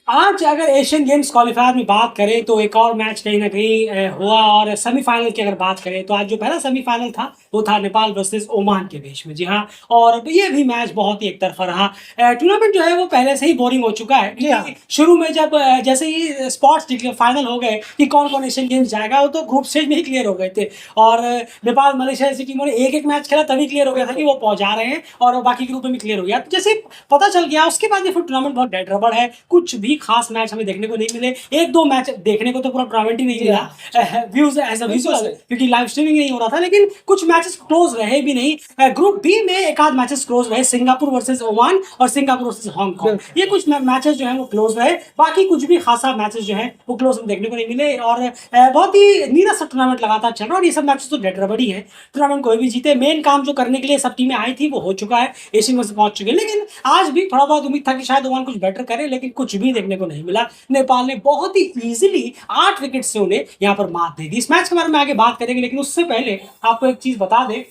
आज अगर Asian games qualifier में बात करें तो एक और मैच कहीं ना कहीं हुआ, और सेमीफाइनल की अगर बात करें तो आज जो पहला सेमीफाइनल था वो था नेपाल वर्सेस ओमान के बीच में। जी हाँ, और ये भी मैच बहुत ही एक तरफा रहा। टूर्नामेंट जो है वो पहले से ही बोरिंग हो चुका है, क्योंकि शुरू में जब जैसे ही स्पॉट्स फाइनल हो गए कि कौन कौन एशियन गेम्स जाएगा, वो तो ग्रुप स्टेज में ही क्लियर हो गए थे। और नेपाल मलेशिया जैसी टीमों ने एक एक मैच खेला तभी क्लियर हो गया था कि वो पहुंचा रहे हैं, और बाकी ग्रुप में भी क्लियर हो गया। तो जैसे पता चल गया उसके बाद ये फिर टूर्नामेंट बहुत डेड रबड़ है, कुछ भी खास मैच हमें देखने को नहीं मिले। एक दो मैच देखने को तो पूरा टूर्नामेंट ही नहीं मिला व्यूज एज अ विजुअल, क्योंकि लाइव स्ट्रीमिंग नहीं हो रहा था, लेकिन कुछ मैचेस क्लोज रहे भी नहीं। ग्रुप बी में एक आध मैचेस क्लोज रहे, सिंगापुर वर्सेस ओमान और सिंगापुर वर्सेस हांगकांग, ये कुछ मैचेस जो है वो क्लोज रहे। बाकी कुछ भी खासा मैचेस जो है वो क्लोज देखने को नहीं मिले, और बहुत ही नीरस सा टूर्नामेंट लगातार चल रहा है। और ये सब मैचेस तो डेड रबड़ ही है, टूर्नामेंट कोई भी जीते, मेन काम जो करने के लिए सब टीमें आई थी वो हो चुका है, एशियन में से पहुंच चुके हैं। लेकिन आज भी थोड़ा बहुत उम्मीद था कि शायद ओमान कुछ बेटर करे, लेकिन कुछ भी देखने को नहीं मिला। नेपाल ने बहुत ही इजीली 8 विकेट से उन्हें यहां पर मात दे दी। इस मैच के बारे में आगे बात करेंगे, लेकिन उससे पहले आपको एक चीज बता दें,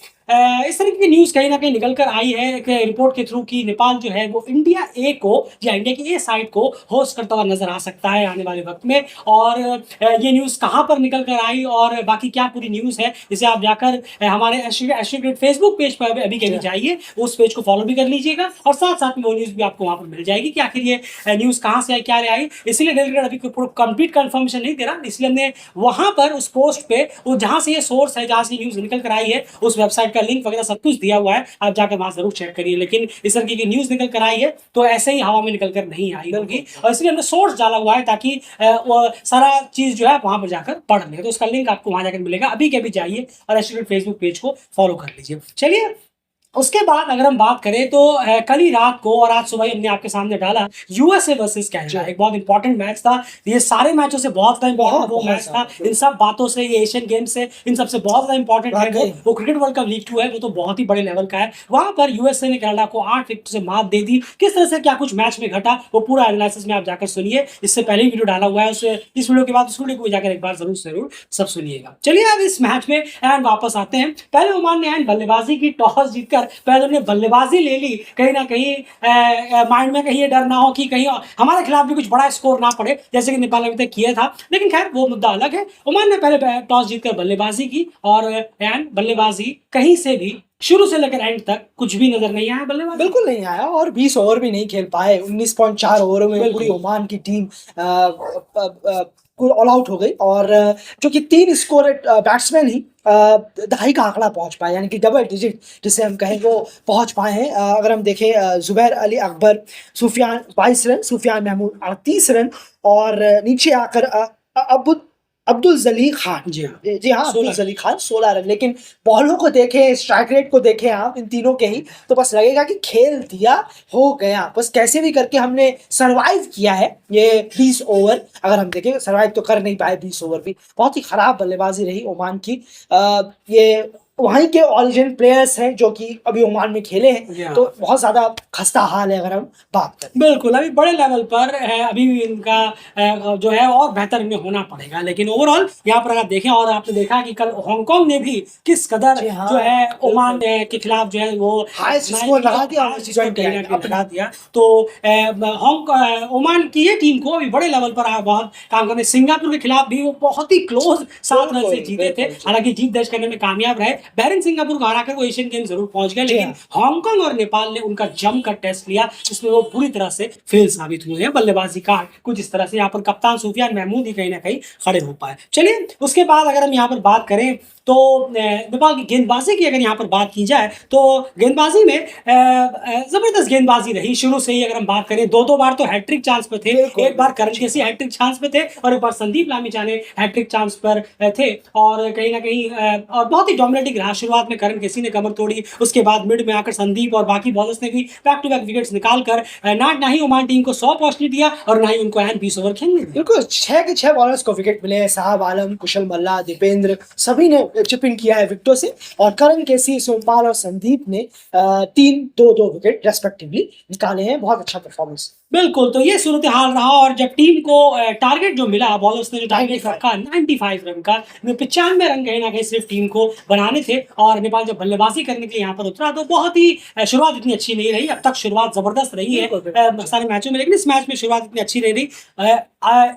इस तरह की न्यूज कहीं ना कहीं निकल कर आई है एक रिपोर्ट के थ्रू कि नेपाल जो है वो इंडिया ए को या इंडिया की ए साइड को होस्ट करता हुआ नजर आ सकता है आने वाले वक्त में। और ये न्यूज कहां पर निकल कर आई और बाकी क्या पूरी न्यूज है, इसे आप जाकर हमारे एस्ट्रो फेसबुक पेज पर अभी के भी जाइए, उस पेज को फॉलो भी कर लीजिएगा, और साथ साथ में वो न्यूज भी आपको वहां पर मिल जाएगी कि आखिर ये न्यूज कहां से आई, क्या आई। इसलिए डेली अभी कंप्लीट कंफर्मेशन नहीं दे रहा, इसलिए हमने वहां पर उस पोस्ट पे वो जहां से ये सोर्स है, जहां से न्यूज निकल कर आई है, उस वेबसाइट का लिंक वगैरह सब कुछ दिया हुआ है, आप जाकर वहां जरूर चेक करिए। लेकिन इस तरह की न्यूज निकल कर आई है तो ऐसे ही हवा में निकल कर नहीं आई होगी, और इसलिए हमने सोर्स डाला हुआ है ताकि वो सारा चीज जो है वहां पर जाकर पढ़ ले। तो उसका लिंक आपको वहां जाकर मिलेगा, अभी के अभी जाइए और एस्ट्रो फेसबुक पेज को फॉलो कर लीजिए। चलिए, उसके बाद अगर हम बात करें तो कल ही रात को और आज सुबह हमने आपके सामने डाला यूएसए वर्सेस कनाडा, एक बहुत इंपॉर्टेंट मैच था। ये सारे मैचों से बहुत वो मैच था, इन सब बातों से, ये एशियन गेम से, इन सबसे बहुत ज्यादा इंपॉर्टेंट है। वो क्रिकेट वर्ल्ड कप लीग 2 है, वो तो बहुत ही बड़े लेवल का है। वहां पर यूएसए ने कनाडा को 8 विकेट से मात दे दी। किस तरह से क्या कुछ मैच में घटा वो पूरा एनालिसिस में आप जाकर सुनिए, इससे पहले ही वीडियो डाला हुआ है, उसे इस वीडियो के बाद उस वीडियो को जाकर एक बार जरूर सब सुनिएगा। चलिए अब इस मैच में एंड वापस आते हैं। पहले ओमान ने एंड बल्लेबाजी की, टॉस जीतकर पहले उन्होंने बल्लेबाजी ले ली, कहीं ना कहीं माइंड में कहीं ये डर ना हो कि कहीं हमारे खिलाफ भी कुछ बड़ा स्कोर ना पड़े, जैसे कि नेपाल अभी तक किया था। लेकिन खैर वो मुद्दा अलग है। ओमान ने पहले टॉस जीतकर बल्लेबाजी की, और एंड बल्लेबाजी कहीं से भी शुरू से लेकर एंड तक कुछ भी नजर नहीं आया, बल्लेबाज बिल्कुल नहीं आया, और 20 ओवर भी नहीं खेल पाए। 19.4 ओवर में पूरी ओमान की टीम ऑल आउट हो गई, और जो कि 3 स्कोर बैट्समैन ही दहाई का आंकड़ा पहुंच पाए, यानी कि डबल डिजिट जिसे हम कहें वो पहुंच पाए हैं। अगर हम देखें, जुबैर अली अकबर सुफियान 22 रन, सुफियान महमूद 38 रन, और नीचे आकर अब्दुल जलील खान, जी हाँ अब्दुल जलील खान 16 रन। लेकिन बॉलों को देखें, स्ट्राइक रेट को देखें आप इन तीनों के ही, तो बस लगेगा कि खेल दिया हो गया, बस कैसे भी करके हमने सरवाइव किया है ये 20 ओवर। अगर हम देखें सरवाइव तो कर नहीं पाए 20 ओवर भी, बहुत ही खराब बल्लेबाजी रही ओमान की। ये वहीं के ओरिजिन प्लेयर्स हैं जो कि अभी ओमान में खेले हैं, तो बहुत ज्यादा खस्ता हाल है अगर हम बात करें। बिल्कुल, अभी बड़े लेवल पर है, अभी इनका जो है और बेहतर इन्हें होना पड़ेगा। लेकिन ओवरऑल यहाँ पर अगर देखें, और आपने देखा कि कल हांगकांग ने भी किस कदर जो है ओमान के खिलाफ जो है वो हाईएस्ट स्कोर लगा दिया। तो ओमान की ये टीम को अभी बड़े लेवल पर बहुत काम करने, सिंगापुर के खिलाफ भी वो बहुत ही क्लोज 7 रन से जीते थे, हालांकि जीत दर्ज करने में कामयाब रहे। बहरीन सिंगापुर को हराकर वो एशियन गेम जरूर पहुंच गए, लेकिन हांगकांग और नेपाल ने उनका जमकर टेस्ट लिया, जिसमें वो पूरी तरह से फेल साबित हुए हैं। बल्लेबाजी का कुछ इस तरह से यहाँ पर कप्तान सुफियान महमूद ही कहीं ना कहीं खड़े हो पाए। चलिए, उसके बाद अगर हम यहाँ पर बात करें तो नेपाल की गेंदबाजी की अगर यहाँ पर बात की जाए तो गेंदबाजी में जबरदस्त गेंदबाजी रही शुरू से ही। अगर हम बात करें, 2 बार तो हैट्रिक चांस पे थे, एक बार करण केसी हैट्रिक चांस पे थे, और एक बार संदीप लामिछाने हैट्रिक चांस पर थे। और कहीं ना कहीं और बहुत ही डोमिनेटिंग रहा। शुरुआत में करण केसी ने कमर तोड़ी, उसके बाद मिड में आकर संदीप और बाकी बॉलर्स ने भी बैक टू बैक विकेट्स निकालकर ना ही ओमान टीम को 100 पहुंचने दिया और ना ही उनको 20 ओवर खेलने दिया। बिल्कुल, 6 के 6 बॉलर्स को विकेट मिले। साहब आलम, कुशल मल्ला, दीपेंद्र सभी ने चिप इन किया है विकेटों से, और करण केसी, सोमपाल और संदीप ने 3-2-2 विकेट रेस्पेक्टिवली निकाले हैं। बहुत अच्छा परफॉर्मेंस। बिल्कुल, तो ये सूरत हाल रहा और जब टीम को टारगेट जो मिला, बॉलर्स ने जो टारगेट 95 रखा 95 रन का, 95 रन कहीं न कहीं सिर्फ टीम को बनाने थे और नेपाल जब बल्लेबाजी करने के लिए यहाँ पर उतरा तो बहुत ही शुरुआत इतनी अच्छी नहीं रही। अब तक शुरुआत ज़बरदस्त रही है बिल्कुल। सारे मैचों में, लेकिन इस मैच में शुरुआत इतनी अच्छी नहीं रही।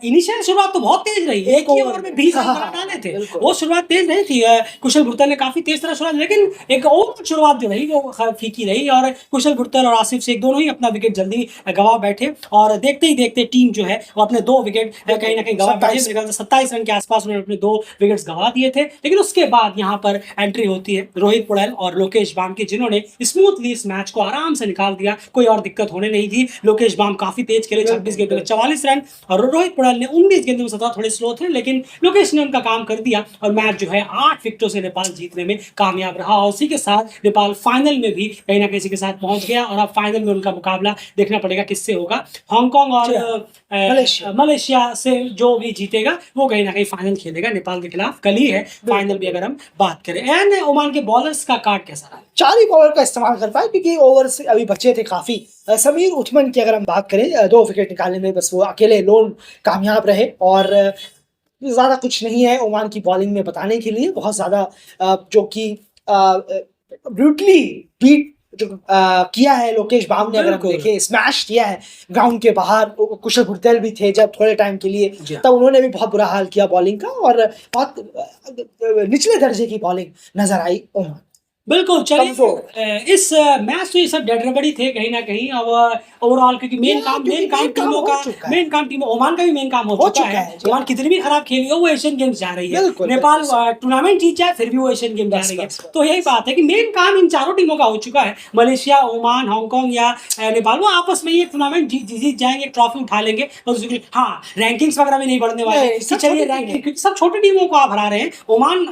इनिशियल शुरुआत तो बहुत तेज़ रही, एक ही ओवर में 20 रन बना डाले थे, बिल्कुल। वो शुरुआत तेज़ नहीं थी। कुशल भुट्टल ने काफ़ी तेज़ तरह शुरुआत, लेकिन एक ओवर शुरुआत जो रही वो फीकी रही और कुशल भुट्टल और आसिफ शेख दोनों ही अपना विकेट जल्दी गंवा बैठे और देखते ही देखते टीम जो है वो अपने 2 विकेट कहीं न कहीं गंवा बैठे। मेरे ख्याल से 27 रन के आसपास उन्होंने अपने 2 विकेट्स गंवा दिए थे। लेकिन उसके बाद यहाँ पर एंट्री होती है रोहित पुड़ैल और लोकेश बाम की, जिन्होंने स्मूथली इस मैच को आराम से निकाल दिया, कोई और दिक्कत होने नहीं दी। लोकेश बाम काफ़ी तेज खेले, 26 गेंदों में 44 रन और रोहित पुड़ैल ने 19 गेंदों में 17, थोड़े स्लो थे, लेकिन लोकेश ने उनका काम कर दिया और मैच जो है 8 विकेटों से नेपाल जीतने में कामयाब रहा और उसी के साथ नेपाल फाइनल में भी कहीं ना कहीं के साथ पहुंच गया और अब फाइनल में उनका मुकाबला देखना पड़ेगा किससे होगा। हांगकांग और मलेशिया से जो भी जीतेगा वो कहीं ना कहीं फाइनल खेलेगा नेपाल के खिलाफ। कल ही है फाइनल भी अगर हम बात करें। एंड ओमान के बॉलर्स का कार्ड कैसा रहा? 4 ही बॉलर का इस्तेमाल कर पाए क्योंकि ओवर से अभी बचे थे काफ़ी। समीर उथमन की अगर हम बात करें 2 विकेट निकालने में बस वो अकेले लोन कामयाब रहे और ज़्यादा कुछ नहीं है ओमान की बॉलिंग में बताने के लिए। बहुत ज़्यादा जो कि ब्रूटली बीट जो किया है लोकेश बाम ने, अगर हम देखें स्मैश किया है ग्राउंड के बाहर। कुशल भुट्टल भी थे जब थोड़े टाइम के लिए, तब उन्होंने भी बहुत बुरा हाल किया बॉलिंग का और बहुत निचले दर्जे की बॉलिंग नजर आई ओमान। बिल्कुल, चलिए इस मैच तो ये सब गड़बड़ी थे कहीं ना कहीं। अब ओवरऑल क्योंकि मेन काम टीमों का ओमान का भी मेन काम हो चुका है। ओमान कितनी भी खराब खेली हो वो एशियन गेम्स जा रही है। नेपाल टूर्नामेंट जीत जाए फिर भी वो एशियन गेम जा रही है। तो यही बात है कि मेन काम इन चारों टीमों का हो चुका है। मलेशिया, ओमान, हांगकांग या नेपाल वो आपस में ये टूर्नामेंट जीत जाएंगे, ट्रॉफी उठा लेंगे। हाँ, रैंकिंग्स वगैरह भी नहीं बढ़ने वाले, चलिए रैंकिंग सब छोटी टीमों को आप हरा रहे हैं। ओमान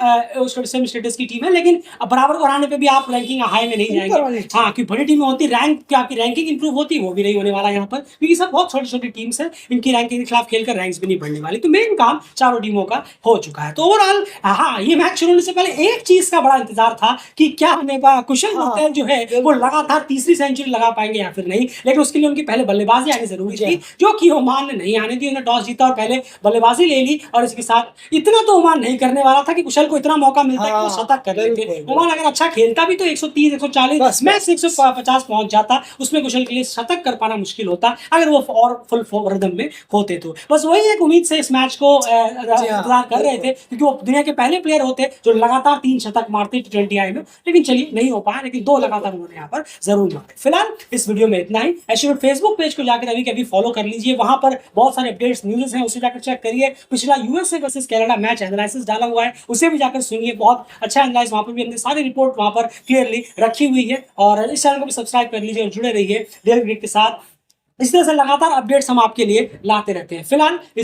सेम स्टेटस की टीम है, लेकिन बराबर को हराने पे भी आप रैंकिंग हाई में नहीं जाएंगे। हाँ, क्योंकि बड़ी टीमें होती रैंक क्या आपकी रैंकिंग इंप्रूव होती, वो भी नहीं होने वाला यहाँ पर, क्योंकि सब बहुत छोटी छोटी टीम्स हैं, इनकी रैंकिंग के खिलाफ खेलकर रैंक्स भी नहीं बढ़ने वाली। तो मेन काम चारों टीमों का हो चुका है। तो ओवरऑल हाँ, ये मैच शुरू होने से पहले एक चीज का बड़ा इंतजार था कि क्या कुशल भुट्टल जो है वो लगातार तीसरी सेंचुरी लगा पाएंगे या फिर नहीं। लेकिन उसके लिए उनकी पहले बल्लेबाजी आनी जरूरी थी, जो कि ओमान ने नहीं आने दी। उन्होंने टॉस जीता और पहले बल्लेबाजी ले ली और इसके साथ इतना तो ओमान नहीं करने वाला था कि कुशल को इतना मौका मिलता है कि वो शतक कर लेते। ओमान अगर अच्छा खेलता भी तो 130 140 मैच 150 पहुंच जाता, उसमें कुशल के लिए शतक कर पाना मुश्किल होता अगर वो और फुल रिदम में होते। तो बस वही एक उम्मीद से इस मैच को इंतजार कर रहे थे, क्योंकि वो दुनिया के पहले प्लेयर होते जो लगातार 3 शतक मारते T20 आई में। लेकिन चलिए नहीं हो पाया, लेकिन 2 लगातार उन्होंने यहाँ पर जरूर मारे। फिलहाल इस वीडियो में इतना ही। एश्योरेट फेसबुक पेज को जाकर अभी के अभी फॉलो कर लीजिए, वहां पर बहुत सारे अपडेट्स न्यूज़ हैं, उसे जाकर चेक करिए। पिछला USA versus Canada match analysis डाला हुआ है, उसे भी जाकर सुनिए, बहुत अच्छा एनालाइज वहां पर भी हमने सारी रिपोर्ट वहां पर क्लियरली रखी हुई है। और इस चैनल को भी सब्सक्राइब कर लीजिए और जुड़े रहिए डेली क्रिकेट के साथ। इस तरह से लगातार अपडेट्स हम आपके लिए लाते रहते हैं। फिलहाल इस